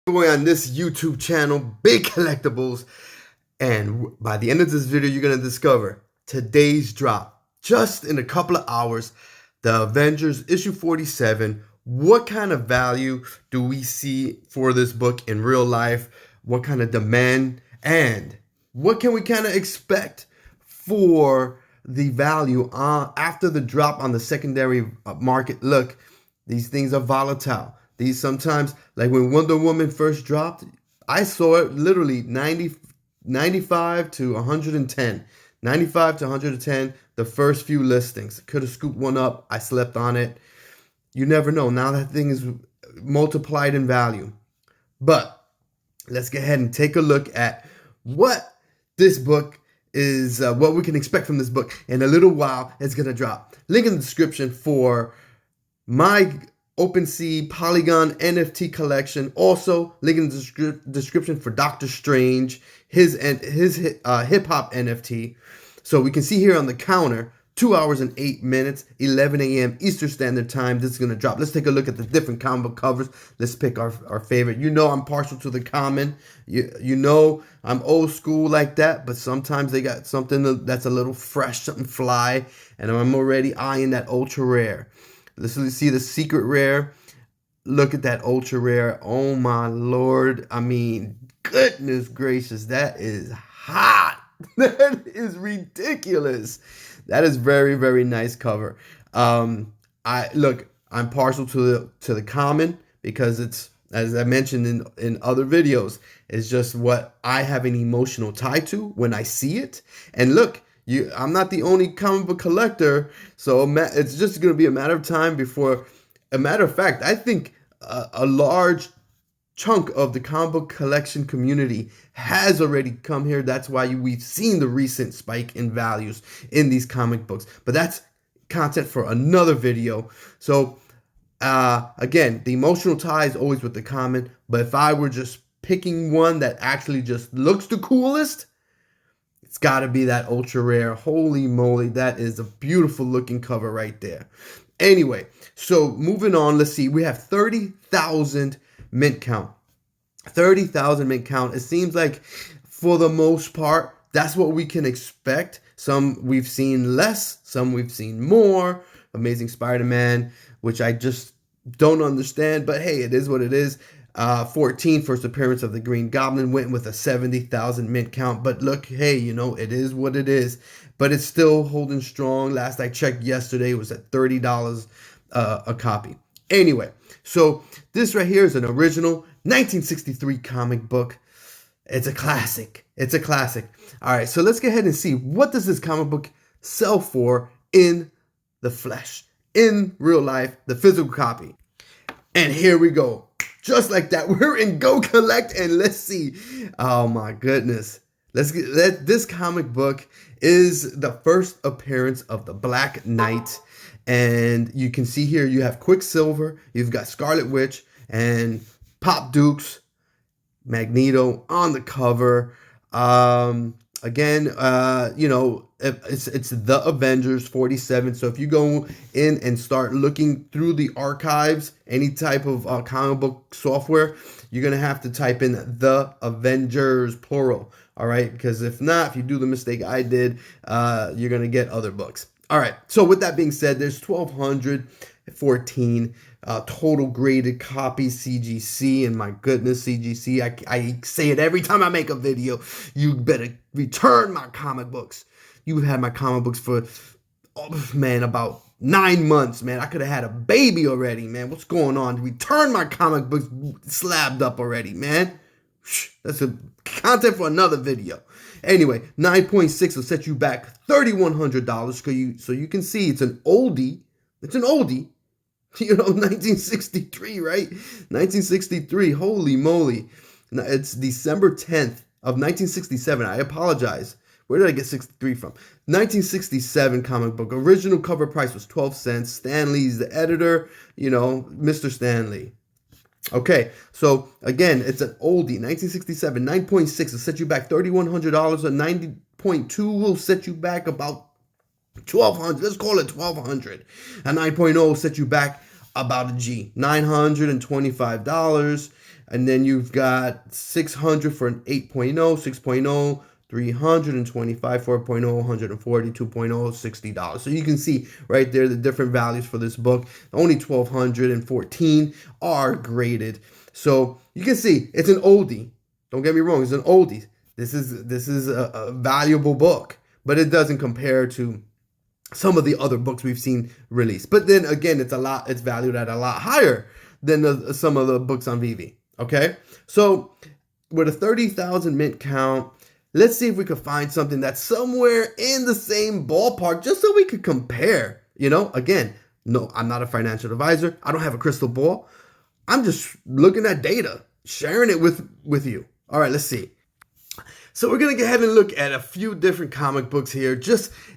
Boy on this YouTube channel, Big Collectibles, and by the end of this video, you're gonna discover today's drop. Just in a couple of hours, the Avengers issue 47. What kind of value do we see for this book in real life? What kind of demand, and what can we kind of expect for the value after the drop on the secondary market? Look, these things are volatile. These sometimes, like when Wonder Woman first dropped, I saw it literally 95 to 110. 95 to 110, the first few listings. Could have scooped one up. I slept on it. You never know. Now that thing is multiplied in value. But let's go ahead and take a look at what this book is, what we can expect from this book. In a little while, it's going to drop. Link in the description for my Opensea Polygon NFT collection. Also, link in the description for Dokta Strange, his hip-hop NFT. So we can see here on the counter, 2 hours and 8 minutes, 11 a.m. Eastern Standard Time. This is going to drop. Let's take a look at the different comic book covers. Let's pick our favorite. You know I'm partial to the common. You know I'm old school like that, but sometimes they got something that's a little fresh, something fly, and I'm already eyeing that ultra rare. Let's see the secret rare. Look at that ultra rare. Oh my Lord. I mean, goodness gracious. That is hot. That is ridiculous. That is very, very nice cover. I'm partial to the common because it's, as I mentioned in other videos, it's just what I have an emotional tie to when I see it. And look, I'm not the only comic book collector, so it's just going to be a matter of time before, a matter of fact, I think a large chunk of the comic book collection community has already come here. That's why we've seen the recent spike in values in these comic books. But that's content for another video. So again, the emotional tie is always with the common, but if I were just picking one that actually just looks the coolest, it's got to be that ultra rare. Holy moly, that is a beautiful looking cover right there. Anyway, so moving on, let's see. We have 30,000 mint count. 30,000 mint count. It seems like for the most part, that's what we can expect. Some we've seen less, some we've seen more. Amazing Spider-Man, which I just don't understand, but hey, it is what it is. 14, first appearance of the Green Goblin, went with a 70,000 mint count. But look, hey, you know, it is what it is. But it's still holding strong. Last I checked yesterday, it was at $30 a copy. Anyway, so this right here is an original 1963 comic book. It's a classic. It's a classic. All right, so let's go ahead and see, what does this comic book sell for in the flesh, in real life, the physical copy. And here we go. Just like that, we're in Go Collect, and let's see. Oh my goodness. This comic book is the first appearance of the Black Knight. And you can see here you have Quicksilver, you've got Scarlet Witch, and Pop Dukes, Magneto on the cover. Again, you know, it's the Avengers 47. So if you go in and start looking through the archives, any type of comic book software, you're going to have to type in the Avengers, plural. All right. Because if not, if you do the mistake I did, you're going to get other books. All right. So with that being said, there's 1,214 total graded copies CGC, and my goodness, CGC, I say it every time I make a video, you better return my comic books. You've had my comic books for, oh, man, about 9 months, man. I could have had a baby already, man. What's going on? Return my comic books slabbed up already, man. That's a content for another video. Anyway, 9.6 will set you back $3,100, so you can see it's an oldie. It's an oldie. You know, 1963, right? 1963. Holy moly. It's December 10th of 1967. I apologize. Where did I get 63 from? 1967 comic book. Original cover price was 12 cents. Stan Lee's the editor. You know, Mr. Stan Lee. Okay, so again, it's an oldie. 1967. 9.6 will set you back $3,100. A 90.2 will set you back about $1,200. Let's call it $1,200. A 9.0 will set you back about a G, $925. And then you've got 600 for an 8.0, 6.0, 325, 4.0, 140, 2.0, $60. So you can see right there the different values for this book. Only 1,214 are graded. So you can see it's an oldie. Don't get me wrong, it's an oldie. This is a valuable book, but it doesn't compare to some of the other books we've seen released. But then again, it's valued at a lot higher than some of the books on Veve. Okay, so with a 30,000 mint count, let's see if we could find something that's somewhere in the same ballpark, just so we could compare. Again, no, I'm not a financial advisor. I don't have a crystal ball. I'm just looking at data, sharing it with you. All right, let's see. So we're going to go ahead and look at a few different comic books here.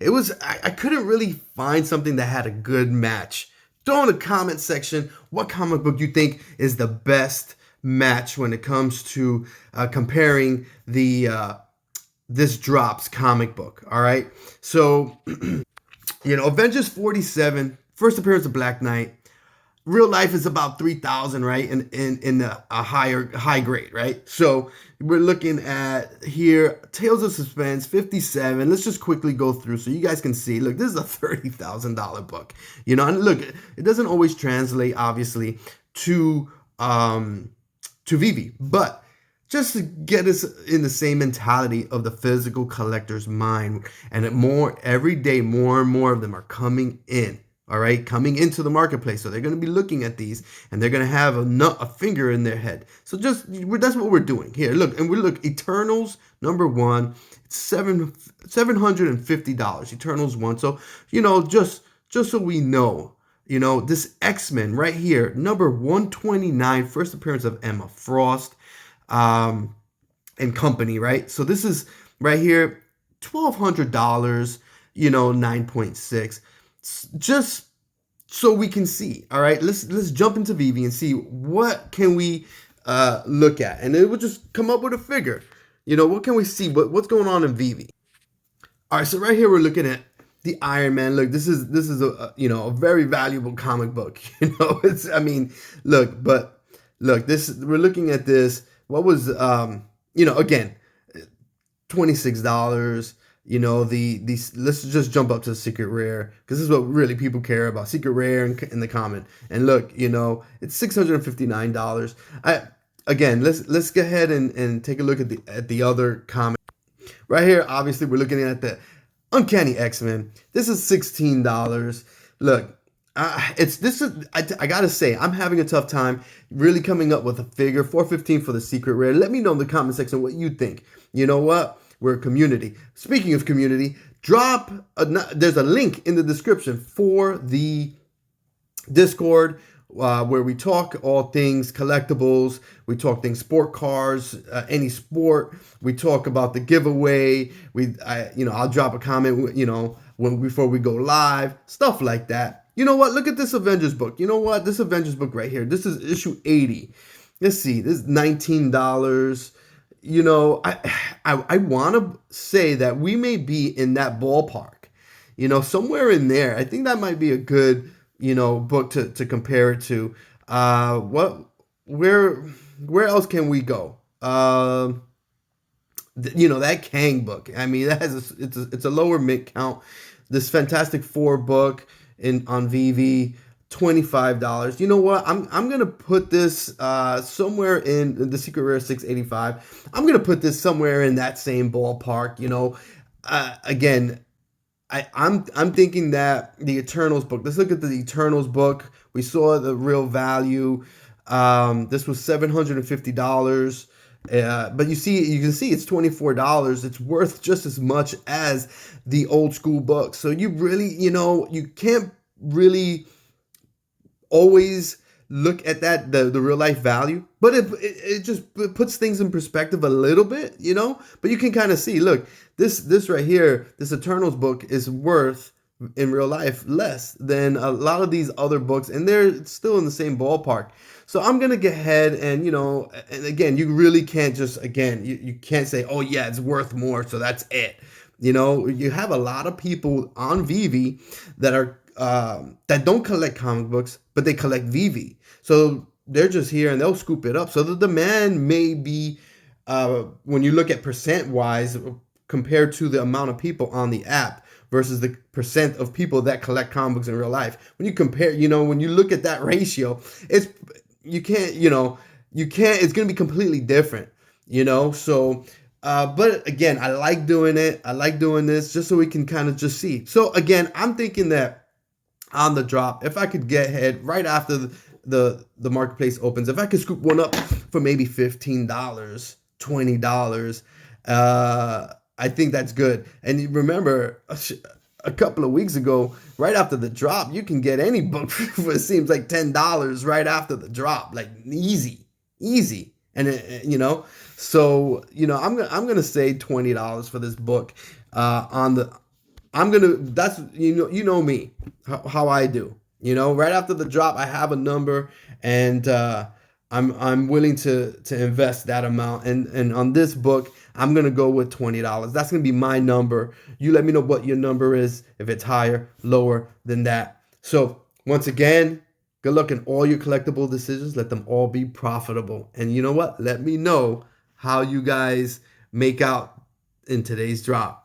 I couldn't really find something that had a good match. Throw in the comment section what comic book you think is the best match when it comes to comparing this drops comic book. All right. So, Avengers 47, first appearance of Black Knight. Real life is about 3,000, right? In a high grade, right? So we're looking at here, Tales of Suspense, 57. Let's just quickly go through so you guys can see. Look, this is a $30,000 book. And look, it doesn't always translate, obviously, to Veve, but just to get us in the same mentality of the physical collector's mind, and every day, more and more of them are coming in. All right, coming into the marketplace. So they're going to be looking at these and they're going to have a finger in their head. So that's what we're doing here. Look, and we look, Eternals #1, it's $750. Eternals 1. So, just so we know, this X-Men right here, number 129, first appearance of Emma Frost and company, right? So this is right here, $1,200, 9.6. Just so we can see. All right, let's jump into Veve and see what can we look at, and then we'll just come up with a figure. What can we see? What's going on in Veve? All right, so right here we're looking at the Iron Man. Look, this is a very valuable comic book. Look, we're looking at this. What was again, $26. Let's just jump up to the secret rare, because this is what really people care about. Secret rare in the comment. And look, it's $659. Let's go ahead and take a look at the other comment. Right here, obviously, we're looking at the Uncanny X-Men. This is $16. Look, I gotta say, I'm having a tough time really coming up with a figure. $415 for the secret rare. Let me know in the comment section what you think. You know what? We're a community. Speaking of community, there's a link in the description for the Discord where we talk all things collectibles. We talk things sport cars, any sport. We talk about the giveaway. I'll drop a comment, before we go live, stuff like that. You know what? Look at this Avengers book. You know what? This Avengers book right here. This is issue 80. Let's see. This is $19. I want to say that we may be in that ballpark, somewhere in there. I think that might be a good, book to compare it to. Where else can we go? That Kang book. I mean, it's a lower mint count. This Fantastic Four book on Veve, $25. You know what? I'm gonna put this somewhere in the secret rare, $685. I'm gonna put this somewhere in that same ballpark. Again, I'm thinking that the Eternals book. Let's look at the Eternals book. We saw the real value. This was $750. But you can see it's $24. It's worth just as much as the old school book. So you really, you can't really always look at the real life value, but it just puts things in perspective a little bit, but you can kind of see, look, this right here, this Eternals book is worth in real life less than a lot of these other books, and they're still in the same ballpark. So I'm gonna get ahead and and again, you really can't just you can't say, oh yeah, it's worth more, so that's it. You have a lot of people on Veve that are that don't collect comic books, but they collect Veve. So they're just here and they'll scoop it up. So the demand may be, when you look at percent wise compared to the amount of people on the app versus the percent of people that collect comic books in real life. When you compare, when you look at that ratio, it's going to be completely different, So, but again, I like doing it. I like doing this just so we can kind of just see. So again, I'm thinking that on the drop, if I could get ahead right after the marketplace opens, if I could scoop one up for maybe $15, $20, I think that's good. And you remember a couple of weeks ago, right after the drop, you can get any book for it seems like $10 right after the drop, like easy. And so I'm gonna say $20 for this book. That's me, how I do. Right after the drop, I have a number, and I'm willing to invest that amount. And on this book, I'm gonna go with $20. That's gonna be my number. You let me know what your number is, if it's higher, lower than that. So once again, good luck in all your collectible decisions. Let them all be profitable. And you know what? Let me know how you guys make out in today's drop.